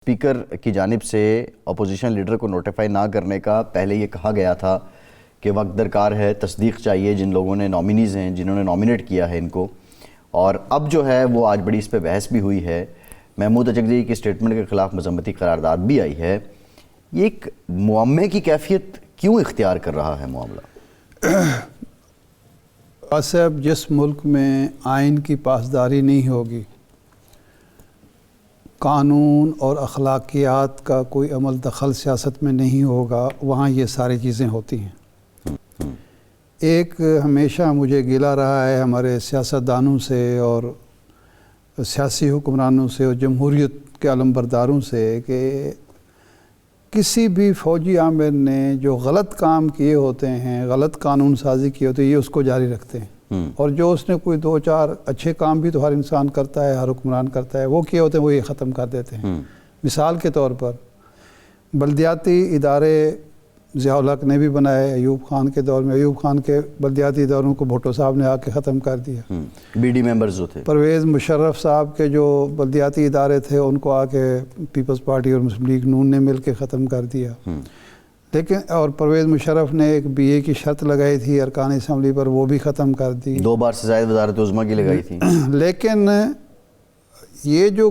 Speaker کی جانب سے اپوزیشن لیڈر کو نوٹیفائی نہ کرنے کا پہلے یہ کہا گیا تھا کہ وقت درکار ہے، تصدیق چاہیے جن لوگوں نے نامینیز ہیں، جنہوں نے نامینیٹ کیا ہے ان کو، اور اب جو ہے وہ آج بڑی اس پہ بحث بھی ہوئی ہے۔ محمود اچکزئی کی اسٹیٹمنٹ کے خلاف مذمتی قرارداد بھی آئی ہے۔ یہ ایک معمے کی کیفیت کیوں اختیار کر رہا ہے معاملہ؟ صاحب، جس ملک میں آئین کی پاسداری نہیں ہوگی، قانون اور اخلاقیات کا کوئی عمل دخل سیاست میں نہیں ہوگا، وہاں یہ ساری چیزیں ہوتی ہیں۔ ایک ہمیشہ مجھے گلا رہا ہے ہمارے سیاستدانوں سے اور سیاسی حکمرانوں سے اور جمہوریت کے علمبرداروں سے کہ کسی بھی فوجی عامر نے جو غلط کام کیے ہوتے ہیں، غلط قانون سازی کی ہوتی ہے، یہ اس کو جاری رکھتے ہیں، اور جو اس نے کوئی دو چار اچھے کام بھی تو ہر انسان کرتا ہے، ہر حکمران کرتا ہے، وہ کیے ہوتے ہیں وہ یہ ختم کر دیتے ہیں۔ مثال کے طور پر بلدیاتی ادارے ضیاء الحق نے بھی بنائے، ایوب خان کے دور میں ایوب خان کے بلدیاتی اداروں کو بھٹو صاحب نے آ کے ختم کر دیا۔ بی ڈی ممبرز جو تھے، پرویز مشرف صاحب کے جو بلدیاتی ادارے تھے ان کو آ کے پیپلز پارٹی اور مسلم لیگ نون نے مل کے ختم کر دیا۔ لیکن اور پرویز مشرف نے ایک بی اے کی شرط لگائی تھی ارکان اسمبلی پر، وہ بھی ختم کر دی۔ 2 بار سے زائد وزارت عظمیٰ کی لگائی تھی۔ لیکن یہ جو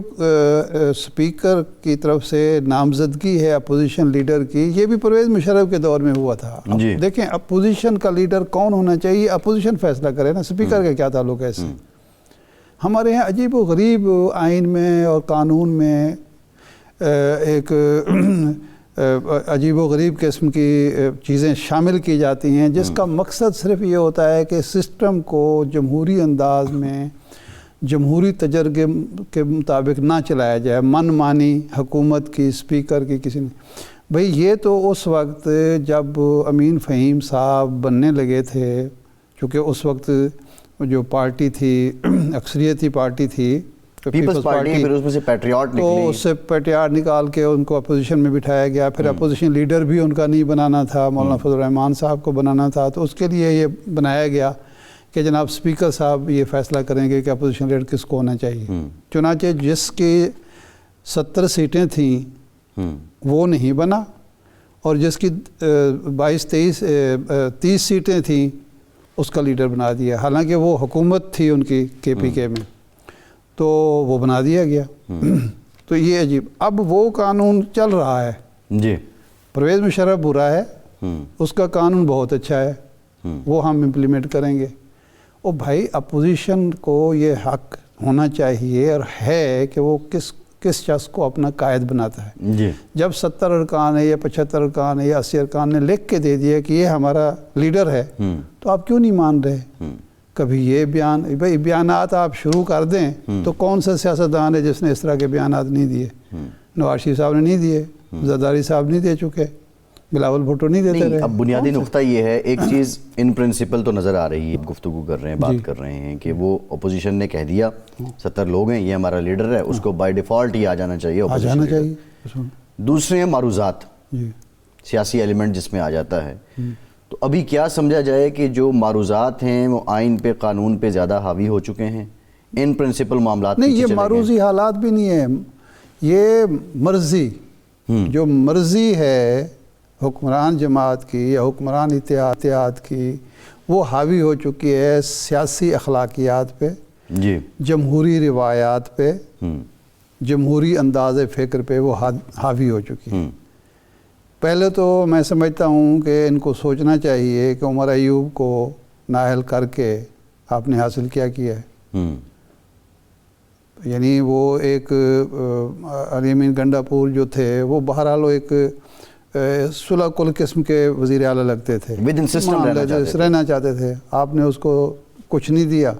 سپیکر کی طرف سے نامزدگی ہے اپوزیشن لیڈر کی، یہ بھی پرویز مشرف کے دور میں ہوا تھا۔ دیکھیں اپوزیشن کا لیڈر کون ہونا چاہیے، اپوزیشن فیصلہ کرے نا، سپیکر کا کیا تعلق ہے اس سے؟ ہمارے یہاں عجیب و غریب آئین میں اور قانون میں ایک عجیب و غریب قسم کی چیزیں شامل کی جاتی ہیں جس کا مقصد صرف یہ ہوتا ہے کہ سسٹم کو جمہوری انداز میں جمہوری تجربے کے مطابق نہ چلایا جائے، من مانی حکومت کی، اسپیکر کی، کسی نے۔ بھئی یہ تو اس وقت جب امین فہیم صاحب بننے لگے تھے، چونکہ اس وقت جو پارٹی تھی اکثریتی پارٹی تھی پیپلز پارٹی، پھر اس میں سے پیٹریاٹ نکلی، تو اس سے پیٹریاٹ نکال کے ان کو اپوزیشن میں بٹھایا گیا۔ پھر اپوزیشن لیڈر بھی ان کا نہیں بنانا تھا، مولانا فضل الرحمان صاحب کو بنانا تھا، تو اس کے لیے یہ بنایا گیا کہ جناب اسپیکر صاحب یہ فیصلہ کریں گے کہ اپوزیشن لیڈر کس کو ہونا چاہیے۔ چنانچہ جس کی 70 سیٹیں تھیں وہ نہیں بنا، اور جس کی 30 سیٹیں تھیں اس کا لیڈر بنا دیا، حالانکہ وہ حکومت تھی ان کی کے پی کے میں، تو وہ بنا دیا گیا۔ تو یہ عجیب، اب وہ قانون چل رہا ہے، جی پرویز مشرف برا ہے، اس کا قانون بہت اچھا ہے، وہ ہم امپلیمنٹ کریں گے۔ اور بھائی اپوزیشن کو یہ حق ہونا چاہیے اور ہے کہ وہ کس شخص کو اپنا قائد بناتا ہے۔ جی جب 70 ارکان ہے یا 75 ارکان ہے یا 80 ارکان نے لکھ کے دے دیا کہ یہ ہمارا لیڈر ہے، تو آپ کیوں نہیں مان رہے؟ کبھی یہ بھائی بیانات آپ شروع کر دیں تو کون سا سیاستدان ہے جس نے اس طرح کے بیانات نہیں دیے؟ نواز شریف صاحب نے نہیں دیے، زرداری صاحب نہیں دے چکے، بلاول بھٹو نہیں دیتے رہے۔ اب بنیادی نقطہ یہ ہے، ایک چیز ان پرنسپل تو نظر آ رہی ہے، گفتگو کر رہے ہیں، بات کر رہے ہیں کہ وہ اپوزیشن نے کہہ دیا 70 لوگ ہیں، یہ ہمارا لیڈر ہے، اس کو بائی ڈیفالٹ ہی آ جانا چاہیے اپوزیشن لیڈر۔ دوسرے ہیں معروضات، سیاسی ایلیمنٹ جس میں آ جاتا ہے۔ تو ابھی کیا سمجھا جائے کہ جو معروضات ہیں وہ آئین پہ، قانون پہ زیادہ حاوی ہو چکے ہیں؟ ان پرنسپل معاملات نہیں، یہ معروضی حالات بھی نہیں ہے، یہ مرضی، جو مرضی ہے حکمران جماعت کی یا حکمران اتحاد کی، وہ حاوی ہو چکی ہے سیاسی اخلاقیات پہ، جی جمہوری روایات پہ، جمہوری انداز فکر پہ وہ حاوی ہو چکی ہے۔ پہلے تو میں سمجھتا ہوں کہ ان کو سوچنا چاہیے کہ عمر ایوب کو نااہل کر کے آپ نے حاصل کیا ہے۔ یعنی وہ ایک علی امین گنڈا پور جو تھے، وہ بہرحال وہ ایک صلح کل قسم کے وزیر اعلیٰ لگتے تھے، رہنا چاہتے تھے، آپ نے اس کو کچھ نہیں دیا،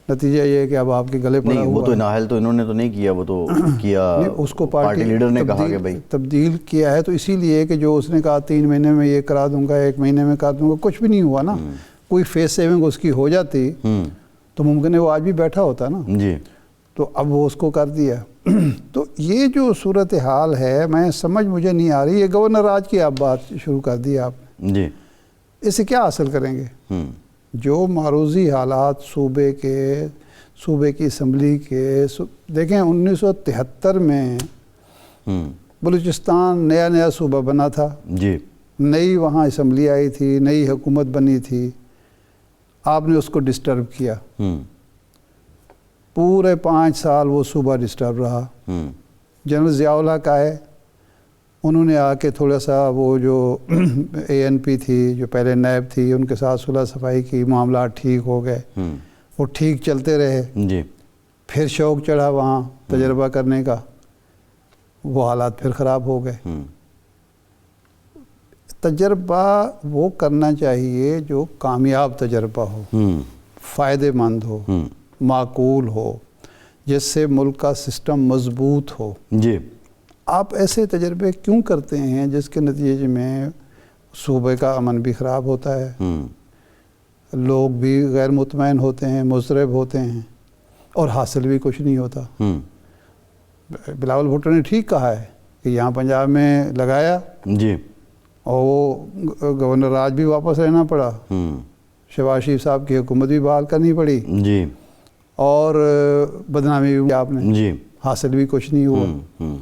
نتیجہ یہ ہے کہ اب آپ کے گلے پڑا ہوا ہے۔ وہ تو نااہل تو انہوں نے تو نہیں کیا، وہ تو کیا اس کو پارٹی لیڈر نے کہا کہ بھائی تبدیل کیا ہے، تو اسی لیے کہ جو اس نے کہا 3 مہینے میں یہ کرا دوں گا، 1 مہینے میں کر دوں گا، کچھ بھی نہیں ہوا نا۔ کوئی فیس سیونگ اس کی ہو جاتی تو ممکن ہے وہ آج بھی بیٹھا ہوتا نا، جی، تو اب وہ اس کو کر دیا۔ تو یہ جو صورتحال ہے، مجھے نہیں آ رہی، یہ گورنر راج کی آپ بات شروع کر دی آپ، جی، اس سے کیا حاصل کریں گے؟ جو معروضی حالات صوبے کی اسمبلی کے، دیکھیں 1973 میں بلوچستان نیا صوبہ بنا تھا جی، نئی وہاں اسمبلی آئی تھی، نئی حکومت بنی تھی، آپ نے اس کو ڈسٹرب کیا، پورے 5 سال وہ صوبہ ڈسٹرب رہا۔ جنرل ضیاء الحق آئے، انہوں نے آ کے تھوڑا سا وہ جو ANP تھی جو پہلے نیب تھی ان کے ساتھ صلح صفائی کی، معاملات ٹھیک ہو گئے، وہ ٹھیک چلتے رہے۔ جی، پھر شوق چڑھا وہاں تجربہ کرنے کا، وہ حالات پھر خراب ہو گئے۔ تجربہ وہ کرنا چاہیے جو کامیاب تجربہ ہو، فائدہ مند ہو، معقول ہو، جس سے ملک کا سسٹم مضبوط ہو۔ جی، آپ ایسے تجربے کیوں کرتے ہیں جس کے نتیجے میں صوبے کا امن بھی خراب ہوتا ہے، لوگ بھی غیر مطمئن ہوتے ہیں، مضطرب ہوتے ہیں، اور حاصل بھی کچھ نہیں ہوتا۔ بلاول بھٹو نے ٹھیک کہا ہے کہ یہاں پنجاب میں لگایا، جی، اور وہ گورنر راج بھی واپس رہنا پڑا، شہباز شریف صاحب کی حکومت بھی بحال کرنی پڑی، جی، اور بدنامی بھی آپ نے، جی، حاصل بھی کچھ نہیں ہوا۔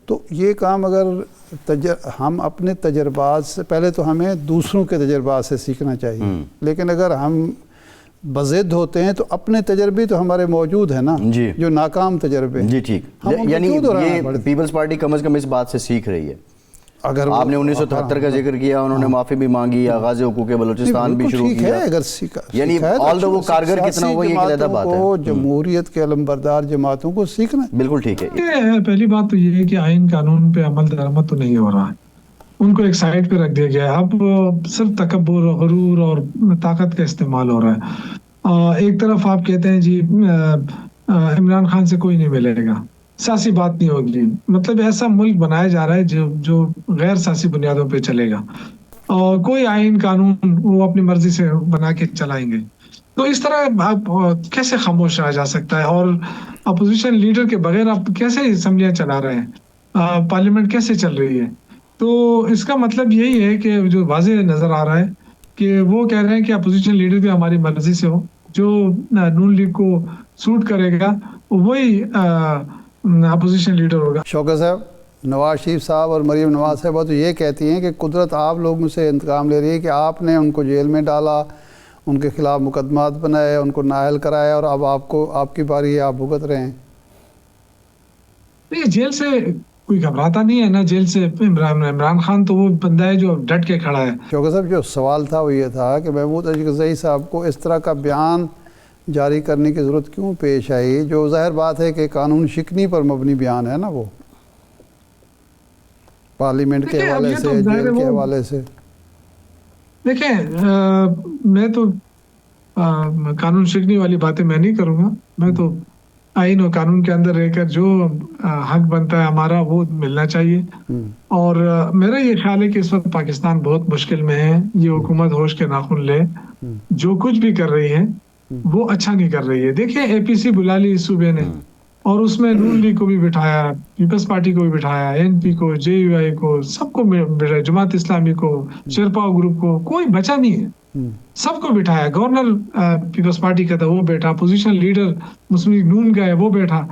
تو یہ کام اگر ہم اپنے تجربات سے، پہلے تو ہمیں دوسروں کے تجربات سے سیکھنا چاہیے، لیکن اگر ہم بضد ہوتے ہیں تو اپنے تجربے تو ہمارے موجود ہیں نا، جی، جو ناکام تجربے، جی، ٹھیک، یعنی یہ پیپلز پارٹی کم از کم اس بات سے سیکھ رہی ہے۔ اگر آپ نے 1973 کا ذکر کیا، انہوں نے معافی بھی مانگی، آغاز حقوق بلوچستان بھی شروع کیا، اگر یعنی آلدو وہ کارگر کتنا ہوا یہ علیحدہ بات ہے، جمہوریت کے علمبردار جماعتوں کو سیکھنا بالکل ٹھیک ہے۔ پہلی بات تو یہ ہے کہ آئین قانون پہ عمل درآمد تو نہیں ہو رہا ہے، ان کو ایک سائڈ پہ رکھ دیا گیا ہے، اب صرف تکبر، غرور اور طاقت کا استعمال ہو رہا ہے۔ ایک طرف آپ کہتے ہیں جی عمران خان سے کوئی نہیں ملے گا، سیاسی بات نہیں ہوگی، مطلب ایسا ملک بنایا جا رہا ہے جو غیر سیاسی بنیادوں پہ چلے گا، اور کوئی آئین قانون وہ اپنی مرضی سے بنا کے چلائیں گے۔ تو اس طرح آپ کیسے خاموش رہا جا سکتا ہے؟ اور اپوزیشن لیڈر کے بغیر آپ کیسے اسمبلیاں چلا رہے ہیں، پارلیمنٹ کیسے چل رہی ہے؟ تو اس کا مطلب یہی ہے کہ جو واضح نظر آ رہا ہے کہ وہ کہہ رہے ہیں کہ اپوزیشن لیڈر بھی ہماری مرضی سے ہو، جو نون لیگ کو سوٹ کرے گا وہی اپوزیشن لیڈر ہوگا۔ شوکت صاحب، نواز شریف صاحب اور مریم نواز صاحبہ تو یہ کہتی ہیں کہ قدرت آپ لوگوں سے انتقام لے رہی ہے کہ آپ نے ان کو جیل میں ڈالا، ان کے خلاف مقدمات بنائے، ان کو نااہل کرایا، اور اب آپ کی باری ہے، آپ بھگت رہے ہیں۔ جیل سے کوئی گھبراتا نہیں ہے نا، جیل سے عمران خان تو وہ بندہ ہے جو ڈٹ کے کھڑا ہے۔ شوکت صاحب، جو سوال تھا وہ یہ تھا کہ محمود اجگزئی صاحب کو اس طرح کا بیان جاری کرنے کی ضرورت کیوں پیش آئی، جو ظاہر بات ہے کہ قانون شکنی پر مبنی بیان ہے نا، وہ پارلیمنٹ کے حوالے سے، جیل کے حوالے سے۔ دیکھیں، میں تو قانون شکنی والی باتیں میں نہیں کروں گا، میں تو آئین اور قانون کے اندر رہ کر جو حق بنتا ہے ہمارا وہ ملنا چاہیے۔ اور میرا یہ خیال ہے کہ اس وقت پاکستان بہت مشکل میں ہے، یہ حکومت ہوش کے ناخن لے، جو کچھ بھی کر رہی ہے وہ اچھا نہیں کر رہی ہے۔ دیکھیں APC بلا لی اس صوبے نے، اور اس میں نون لیگ کو بھی بٹھایا، پیپلز پارٹی کو بھی بٹھایا، ANP کو، JUI کو، سب کو بٹھایا، جماعت اسلامی کو، شیرپا گروپ کو، کوئی بچا نہیں ہے، سب کو بٹھایا۔ گورنر پیپلز پارٹی کا تھا وہ بیٹھا، پوزیشن لیڈر مسلم لیگ نون کا ہے وہ بیٹھا،